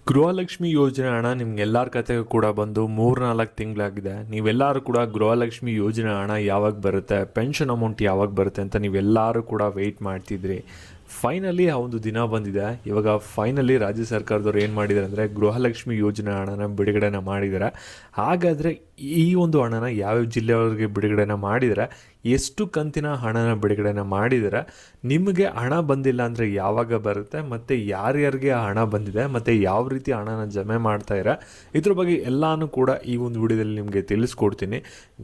ಗೃಹಲಕ್ಷ್ಮಿ ಯೋಜನೆ ಹಣ ನಿಮ್ಗೆಲ್ಲರ ಕತೆಗೂ ಕೂಡ ಬಂದು 3-4 ತಿಂಗಳಾಗಿದೆ. ನೀವೆಲ್ಲರೂ ಕೂಡ ಗೃಹಲಕ್ಷ್ಮಿ ಯೋಜನೆ ಹಣ ಯಾವಾಗ ಬರುತ್ತೆ, ಪೆನ್ಷನ್ ಅಮೌಂಟ್ ಯಾವಾಗ ಬರುತ್ತೆ ಅಂತ ನೀವೆಲ್ಲರೂ ಕೂಡ ವೆಯ್ಟ್ ಮಾಡ್ತಿದ್ರಿ. ಫೈನಲಿ ಆ ಒಂದು ದಿನ ಬಂದಿದೆ. ಇವಾಗ ಫೈನಲಿ ರಾಜ್ಯ ಸರ್ಕಾರದವ್ರು ಏನು ಮಾಡಿದ್ದಾರೆ ಅಂದರೆ ಗೃಹಲಕ್ಷ್ಮಿ ಯೋಜನೆ ಹಣನ ಬಿಡುಗಡೆನ ಮಾಡಿದ್ದಾರೆ. ಹಾಗಾದರೆ ಈ ಒಂದು ಹಣನ ಯಾವ್ಯಾವ ಜಿಲ್ಲೆಯವರಿಗೆ ಬಿಡುಗಡೆನ ಮಾಡಿದರೆ, ಎಷ್ಟು ಕಂತಿನ ಹಣನ ಬಿಡುಗಡೆನ ಮಾಡಿದರೆ, ನಿಮಗೆ ಹಣ ಬಂದಿಲ್ಲ ಅಂದರೆ ಯಾವಾಗ ಬರುತ್ತೆ, ಮತ್ತು ಯಾರ್ಯಾರಿಗೆ ಆ ಹಣ ಬಂದಿದೆ, ಮತ್ತು ಯಾವ ರೀತಿ ಹಣನ ಜಮೆ ಮಾಡ್ತಾಯಿರ, ಇದ್ರ ಬಗ್ಗೆ ಎಲ್ಲನೂ ಕೂಡ ಈ ಒಂದು ವಿಡಿಯೋದಲ್ಲಿ ನಿಮಗೆ ತಿಳಿಸ್ಕೊಡ್ತೀನಿ.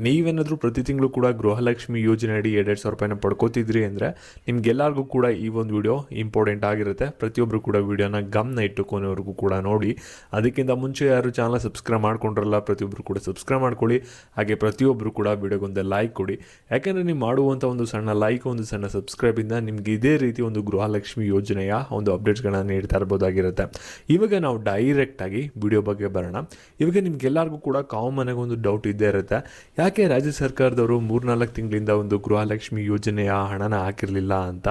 ನೀವೇನಾದರೂ ಪ್ರತಿ ತಿಂಗಳು ಕೂಡ ಗೃಹಲಕ್ಷ್ಮಿ ಯೋಜನೆ ಅಡಿ 2,000 ರೂಪಾಯಿನ ಪಡ್ಕೋತಿದ್ರಿ ಅಂದರೆ ನಿಮಗೆಲ್ಲರಿಗೂ ಕೂಡ ಈ ಒಂದು ವಿಡಿಯೋ ಇಂಪಾರ್ಟೆಂಟ್ ಆಗಿರುತ್ತೆ. ಪ್ರತಿಯೊಬ್ಬರು ಕೂಡ ವಿಡಿಯೋನ ಗಮನ ಇಟ್ಟು ಕೊನೆವರೆಗೂ ಕೂಡ ನೋಡಿ. ಅದಕ್ಕಿಂತ ಮುಂಚೆ ಯಾರು ಚಾನಲ್ ಸಬ್ಸ್ಕ್ರೈಬ್ ಮಾಡ್ಕೊಂಡ್ರಲ್ಲ, ಪ್ರತಿಯೊಬ್ಬರು ಕೂಡ ಸಬ್ಸ್ಕ್ರೈಬ್ ಮಾಡ್ಕೊಳ್ಳಿ. ಹಾಗೆ ಪ್ರತಿಯೊಬ್ಬರು ಕೂಡ ವಿಡಿಯೋಗೊಂದು ಲೈಕ್ ಕೊಡಿ. ಯಾಕೆಂದರೆ ನೀವು ಮಾಡುವಂಥ ಒಂದು ಸಣ್ಣ ಲೈಕ್, ಒಂದು ಸಣ್ಣ ಸಬ್ಸ್ಕ್ರೈಬಿಂದ ನಿಮ್ಗೆ ಇದೇ ರೀತಿ ಒಂದು ಗೃಹಲಕ್ಷ್ಮಿ ಯೋಜನೆಯ ಒಂದು ಅಪ್ಡೇಟ್ಸ್ಗಳನ್ನ ನೀಡ್ತಾ ಇರ್ಬೋದಾಗಿರುತ್ತೆ. ಇವಾಗ ನಾವು ಡೈರೆಕ್ಟಾಗಿ ವಿಡಿಯೋ ಬಗ್ಗೆ ಬರೋಣ. ಇವಾಗ ನಿಮ್ಗೆಲ್ಲರಿಗೂ ಕೂಡ ಕಾಮನ್ನಾಗಿ ಒಂದು ಡೌಟ್ ಇದ್ದೇ ಇರುತ್ತೆ, ಯಾಕೆ ರಾಜ್ಯ ಸರ್ಕಾರದವರು 3-4 ತಿಂಗಳಿಂದ ಒಂದು ಗೃಹಲಕ್ಷ್ಮಿ ಯೋಜನೆಯ ಹಣನ ಹಾಕಿರಲಿಲ್ಲ ಅಂತ.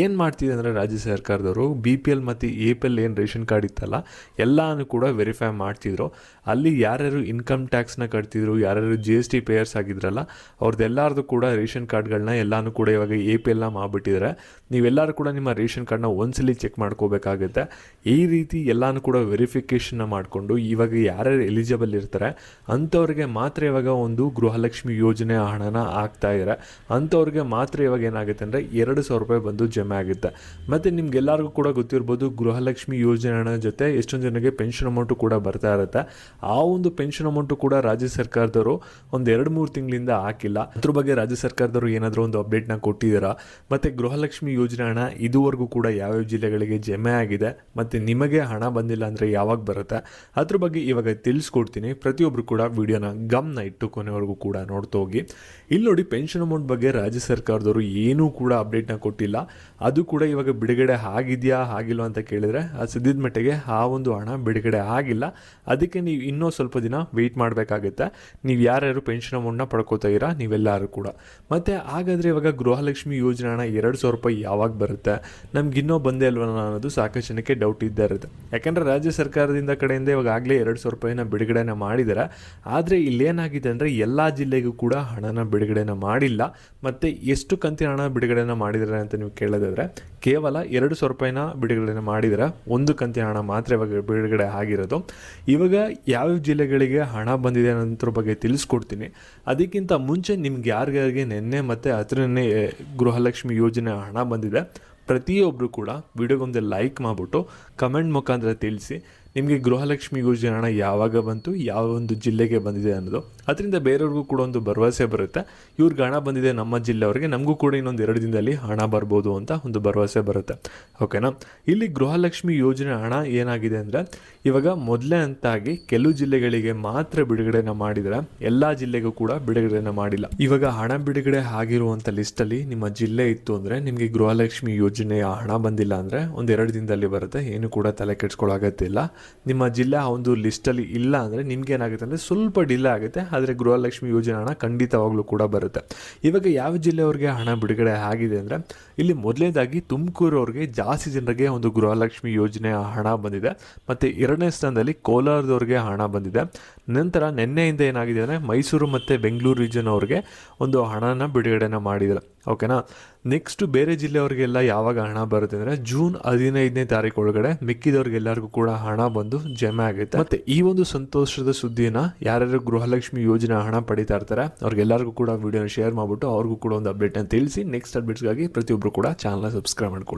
ಏನು ಮಾಡ್ತಿದೆ ಅಂದರೆ ರಾಜ್ಯ ಸರ್ಕಾರದವರು BPL ಮತ್ತು APL ಏನು ರೇಷನ್ ಕಾರ್ಡ್ ಇತ್ತಲ್ಲ ಎಲ್ಲನೂ ಕೂಡ ವೆರಿಫೈ ಮಾಡ್ತಿದ್ರು. ಅಲ್ಲಿ ಯಾರ್ಯಾರು ಇನ್ಕಮ್ ಟ್ಯಾಕ್ಸ್ನ ಕಟ್ತಿದ್ರು, ಯಾರ್ಯಾರು GST ಪೇಯರ್ಸ್ ಆಗಿದ್ರಲ್ಲ ಅವ್ರದ್ದೆಲ್ಲರದು ಕೂಡ ರೇಷನ್ ಕಾರ್ಡ್ಗಳನ್ನ ಎಲ್ಲನೂ ಕೂಡ ಇವಾಗ APLನ ಮಾಡಿಬಿಟ್ಟಿದ್ದಾರೆ. ನೀವೆಲ್ಲರೂ ಕೂಡ ನಿಮ್ಮ ರೇಷನ್ ಕಾರ್ಡ್ನ ಒಂದ್ಸಲಿ ಚೆಕ್ ಮಾಡ್ಕೋಬೇಕಾಗುತ್ತೆ. ಈ ರೀತಿ ಎಲ್ಲನೂ ಕೂಡ ವೆರಿಫಿಕೇಷನ್ನ ಮಾಡಿಕೊಂಡು ಇವಾಗ ಯಾರ್ಯಾರು ಎಲಿಜಿಬಲ್ ಇರ್ತಾರೆ ಅಂಥವ್ರಿಗೆ ಮಾತ್ರ ಇವಾಗ ಒಂದು ಗೃಹಲಕ್ಷ್ಮಿ ಯೋಜನೆ ಹಣನ ಹಾಕ್ತಾ ಇದ್ದಾರೆ. ಅಂಥವ್ರಿಗೆ ಮಾತ್ರ ಇವಾಗ ಏನಾಗುತ್ತೆ ಅಂದರೆ 2,000 ರೂಪಾಯಿ ಬಂದು ಜಮೆ ಆಗುತ್ತೆ. ಮತ್ತು ನಿಮ್ಗೆಲ್ಲರಿಗೂ ಕೂಡ ಗೊತ್ತಿರ್ಬೋದು, ಗೃಹಲಕ್ಷ್ಮಿ ಯೋಜನೆ ಹಣ ಜೊತೆ ಎಷ್ಟೊಂದು ಜನಕ್ಕೆ ಪೆನ್ಷನ್ ಅಮೌಂಟು ಕೂಡ ಬರ್ತಾ ಇರುತ್ತೆ. ಆ ಒಂದು ಪೆನ್ಷನ್ ಅಮೌಂಟು ಕೂಡ ರಾಜ್ಯ ಸರ್ಕಾರದವರು ಒಂದು 2-3 ತಿಂಗಳಿಂದ ಹಾಕಿಲ್ಲ. ಅದ್ರ ಬಗ್ಗೆ ರಾಜ್ಯ ಸರ್ಕಾರದವರು ಏನಾದರೂ ಒಂದು ಅಪ್ಡೇಟ್ನ ಕೊಟ್ಟಿದ್ದೀರಾ, ಮತ್ತು ಗೃಹಲಕ್ಷ್ಮಿ ಯೋಜನೆ ಹಣ ಇದುವರೆಗೂ ಕೂಡ ಯಾವ್ಯಾವ ಜಿಲ್ಲೆಗಳಿಗೆ ಜಮೆ ಆಗಿದೆ, ಮತ್ತು ನಿಮಗೆ ಹಣ ಬಂದಿಲ್ಲ ಅಂದರೆ ಯಾವಾಗ ಬರುತ್ತೆ, ಅದ್ರ ಬಗ್ಗೆ ಇವಾಗ ತಿಳಿಸ್ಕೊಡ್ತೀನಿ. ಪ್ರತಿಯೊಬ್ಬರು ಕೂಡ ವಿಡಿಯೋನ ಗಮನ ಇಟ್ಟು ಕೊನೆವರೆಗೂ ಕೂಡ ನೋಡ್ತಾ ಹೋಗಿ. ಇಲ್ಲಿ ನೋಡಿ, ಪೆನ್ಷನ್ ಅಮೌಂಟ್ ಬಗ್ಗೆ ರಾಜ್ಯ ಸರ್ಕಾರದವರು ಏನೂ ಕೂಡ ಅಪ್ಡೇಟ್ನ ಕೊಟ್ಟಿಲ್ಲ. ಅದು ಕೂಡ ಇವಾಗ ಬಿಡುಗಡೆ ಆಗಿದೆಯಾ ಆಗಿಲ್ಲ ಅಂತ ಕೇಳಿದರೆ ಸದ್ಯದ ಮಟ್ಟಿಗೆ ಆ ಒಂದು ಹಣ ಬಿಡುಗಡೆ ಆಗಿಲ್ಲ. ಅದಕ್ಕೆ ನೀವು ಇನ್ನೂ ಸ್ವಲ್ಪ ದಿನ ವೆಯ್ಟ್ ಮಾಡಬೇಕಾಗುತ್ತೆ. ನೀವು ಯಾರ್ಯಾರು ಪೆನ್ಷನ್ ಅಮೌಂಟ್ನ ಪಡ್ಕೋತಾ ಇರಾ ನೀವೆಲ್ಲರೂ ಕೂಡ. ಮತ್ತು ಹಾಗಾದರೆ ಇವಾಗ ಗೃಹಲಕ್ಷ್ಮಿ ಯೋಜನೆ ಹಣ 2,000 ರೂಪಾಯಿ ಯಾವಾಗ ಬರುತ್ತೆ, ನಮ್ಗೆ ಇನ್ನೂ ಬಂದೇ ಅಲ್ವ ಅನ್ನೋದು ಸಾಕಷ್ಟು ಜನಕ್ಕೆ ಡೌಟ್ ಇದ್ದೇ ಇರುತ್ತೆ. ಯಾಕೆಂದರೆ ರಾಜ್ಯ ಸರ್ಕಾರದಿಂದ ಕಡೆಯಿಂದ ಇವಾಗ ಆಗಲೇ 2,000 ರೂಪಾಯಿನ ಬಿಡುಗಡೆನ ಮಾಡಿದ್ದಾರೆ. ಆದರೆ ಇಲ್ಲೇನಾಗಿದೆ ಅಂದರೆ ಎಲ್ಲ ಜಿಲ್ಲೆಗೂ ಕೂಡ ಹಣನ ಬಿಡುಗಡೆನ ಮಾಡಿಲ್ಲ. ಮತ್ತು ಎಷ್ಟು ಕಂತಿನ ಹಣ ಬಿಡುಗಡೆನ ಮಾಡಿದ್ದಾರೆ ಅಂತ ನೀವು ಕೇಳೋದಾದರೆ ಕೇವಲ 2,000 ರೂಪಾಯಿನ ಬಿಡುಗಡೆನ ಮಾಡಿದರೆ, ಒಂದು ಕಂತಿನ ಹಣ ಮಾತ್ರ ಇವಾಗ ಬಿಡುಗಡೆ ಆಗಿರೋದು. ಇವಾಗ ಯಾವ ಜಿಲ್ಲೆಗಳಿಗೆ ಹಣ ಬಂದಿದೆ ಅನ್ನೋದ್ರ ಬಗ್ಗೆ ತಿಳಿಸ್ಕೊಡ್ತೀನಿ. ಅದಕ್ಕಿಂತ ಮುಂಚೆ ನಿಮ್ಗೆ ಯಾರ್ಯಾರಿಗೆ ನಿನ್ನೆ ಮತ್ತು ಹತ್ರನೇ ಗೃಹಲಕ್ಷ್ಮಿ ಯೋಜನೆ ಹಣ ಬಂದಿದೆ, ಪ್ರತಿಯೊಬ್ಬರು ಕೂಡ ವಿಡಿಯೋಗೊಂದು ಲೈಕ್ ಮಾಡಿಬಿಟ್ಟು ಕಮೆಂಟ್ ಮುಖಾಂತರ ತಿಳಿಸಿ ನಿಮಗೆ ಗೃಹಲಕ್ಷ್ಮಿ ಯೋಜನೆ ಹಣ ಯಾವಾಗ ಬಂತು, ಯಾವ ಒಂದು ಜಿಲ್ಲೆಗೆ ಬಂದಿದೆ ಅನ್ನೋದು. ಅದರಿಂದ ಬೇರೆಯವ್ರಿಗೂ ಕೂಡ ಒಂದು ಭರವಸೆ ಬರುತ್ತೆ, ಇವ್ರಿಗೆ ಹಣ ಬಂದಿದೆ ನಮ್ಮ ಜಿಲ್ಲೆಯವ್ರಿಗೆ, ನಮಗೂ ಕೂಡ ಇನ್ನೊಂದು 2 ದಿನದಲ್ಲಿ ಹಣ ಬರ್ಬೋದು ಅಂತ ಒಂದು ಭರವಸೆ ಬರುತ್ತೆ. ಓಕೆನಾ. ಇಲ್ಲಿ ಗೃಹಲಕ್ಷ್ಮಿ ಯೋಜನೆ ಹಣ ಏನಾಗಿದೆ ಅಂದರೆ ಇವಾಗ ಮೊದಲೇ ಅಂತಾಗಿ ಕೆಲವು ಜಿಲ್ಲೆಗಳಿಗೆ ಮಾತ್ರ ಬಿಡುಗಡೆನ ಮಾಡಿದರೆ, ಎಲ್ಲ ಜಿಲ್ಲೆಗೂ ಕೂಡ ಬಿಡುಗಡೆನ ಮಾಡಿಲ್ಲ. ಇವಾಗ ಹಣ ಬಿಡುಗಡೆ ಆಗಿರುವಂಥ ಲಿಸ್ಟಲ್ಲಿ ನಿಮ್ಮ ಜಿಲ್ಲೆ ಇತ್ತು ಅಂದರೆ ನಿಮಗೆ ಗೃಹಲಕ್ಷ್ಮಿ ಯೋಜನೆಯ ಹಣ ಬಂದಿಲ್ಲ ಅಂದರೆ ಒಂದು 2 ದಿನದಲ್ಲಿ ಬರುತ್ತೆ. ಏನು ಕೂಡ ತಲೆ ಕೆಡಿಸ್ಕೊಳ್ಳೋಗತ್ತಿಲ್ಲ. ನಿಮ್ಮ ಜಿಲ್ಲೆ ಆ ಒಂದು ಲಿಸ್ಟಲ್ಲಿ ಇಲ್ಲ ಅಂದರೆ ನಿಮ್ಗೆ ಏನಾಗುತ್ತೆ ಅಂದರೆ ಸ್ವಲ್ಪ ಡಿಲೇ ಆಗುತ್ತೆ. ಆದರೆ ಗೃಹಲಕ್ಷ್ಮಿ ಯೋಜನೆ ಹಣ ಖಂಡಿತವಾಗ್ಲೂ ಕೂಡ ಬರುತ್ತೆ. ಇವಾಗ ಯಾವ ಜಿಲ್ಲೆಯವ್ರಿಗೆ ಹಣ ಬಿಡುಗಡೆ ಆಗಿದೆ ಅಂದರೆ ಇಲ್ಲಿ ಮೊದಲನೇದಾಗಿ ತುಮಕೂರವ್ರಿಗೆ ಜಾಸ್ತಿ ಜನರಿಗೆ ಒಂದು ಗೃಹಲಕ್ಷ್ಮಿ ಯೋಜನೆಯ ಹಣ ಬಂದಿದೆ. ಮತ್ತು 2ನೇ ಸ್ಥಾನದಲ್ಲಿ ಕೋಲಾರದವ್ರಿಗೆ ಹಣ ಬಂದಿದೆ. ನಂತರ ನಿನ್ನೆಯಿಂದ ಏನಾಗಿದೆ ಅಂದರೆ ಮೈಸೂರು ಮತ್ತು ಬೆಂಗಳೂರು ರೀಜನ್ ಅವ್ರಿಗೆ ಒಂದು ಹಣನ ಬಿಡುಗಡೆನ ಮಾಡಿದ್ದಾರೆ. ಓಕೆನಾ. ನೆಕ್ಸ್ಟು ಬೇರೆ ಜಿಲ್ಲೆಯವ್ರಿಗೆಲ್ಲ ಯಾವಾಗ ಹಣ ಬರುತ್ತೆ ಅಂದರೆ ಜೂನ್ 15ನೇ ತಾರೀಕು ಒಳಗಡೆ ಮಿಕ್ಕಿದವ್ರಿಗೆಲ್ಲರಿಗೂ ಕೂಡ ಹಣ ಬಂದು ಜಮೆ ಆಗುತ್ತೆ. ಮತ್ತು ಈ ಒಂದು ಸಂತೋಷದ ಸುದ್ದಿನ ಯಾರ್ಯಾರು ಗೃಹಲಕ್ಷ್ಮಿ ಯೋಜನೆ ಹಣ ಪಡಿತಾ ಇರ್ತಾರೆ ಅವ್ರಿಗೆಲ್ಲರಿಗೂ ಕೂಡ ವಿಡಿಯೋನ ಶೇರ್ ಮಾಡಿಬಿಟ್ಟು ಅವ್ರಿಗೂ ಕೂಡ ಒಂದು ಅಪ್ಡೇಟ್ನ ತಿಳಿಸಿ. ನೆಕ್ಸ್ಟ್ ಅಪ್ಡೇಟ್ಸ್ಗಾಗಿ ಪ್ರತಿಯೊಬ್ಬರು ಕೂಡ ಚಾನಲ್ನ ಸಬ್ಸ್ಕ್ರೈಬ್ ಮಾಡ್ಕೊಳ್ಳಿ.